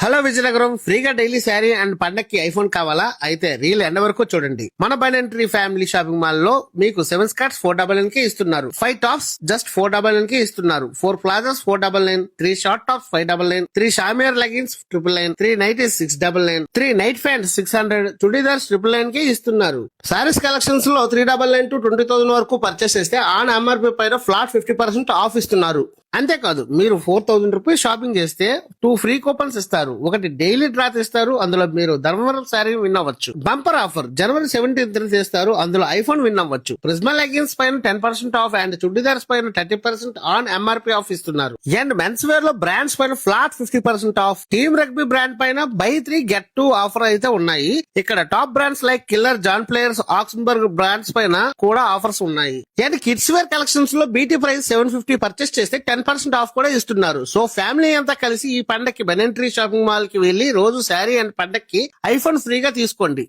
Hello Vizianagaram, ఫ్రీగా daily sari and పండక్కి iPhone కావాలా? అయితే రీల్ ఎండ్ వరకు చూడండి. మన బైనెంట్రీ ఫ్యామిలీ షాపింగ్ మాల్ లో మీకు 7 స్కర్ట్స్ 499 కి ఇస్తున్నారు. 5 టాప్స్ జస్ట్ 499 కి ఇస్తున్నారు. 4 palazzos 499, 3 short tops 599, 3 shimmer leggings 999, 3 nighties 699, 3 night pants 600, churidars 999 కి ఇస్తున్నారు. సారీస్ కలెక్షన్స్ లో 399 to 20,000 వరకు పర్చేస్ చేస్తే ఆన్ ఎంఆర్పీ పైన ఫ్లాట్ 50% ఆఫ్ ఇస్తున్నారు. అంతేకాదు, మీరు 4,000 రూపీస్ షాపింగ్ చేస్తే 2 ఫ్రీ కూపన్స్ ఇస్తారు. ఒకటి డైలీ డ్రా తీస్తారు, అందులో మీరు ధర్మవరం శారీ విన్ అవ్వచ్చు. బంపర్ ఆఫర్ జనవరి 17th చేస్తారు, అందులో ఐఫోన్ విన్ అవ్వచ్చు. ప్రిజ్మా లెగిన్స్ పైన 10% ఆఫ్ అండ్ చుడిదార్స్ పైన 30% ఆన్ ఎంఆర్పీ ఆఫ్ ఇస్తున్నారు. అండ్ మెన్స్ వేర్ లో బ్రాండ్స్ పైన flat 50% off. Team rugby brand పైన బై 3 get 2 ఆఫర్ అయితే ఉన్నాయి. ఇక్కడ top brands like killer, John Players, Oxemberg brands పైన కూడా ఆఫర్స్ ఉన్నాయి. అండ్ కిడ్స్ వేర్ కలెక్షన్స్ లో బీటీ ప్రైస్ 750 పర్చేస్ చేస్తే 10% ఆఫ్ కూడా ఇస్తున్నారు. సో ఫ్యామిలీ అంతా కలిసి ఈ పండక్కి బెనెంట్రీ షాపింగ్ మాల్ కి వెళ్లి రోజు శారీ అండ్ పండక్కి ఐఫోన్ ఫ్రీగా తీసుకోండి.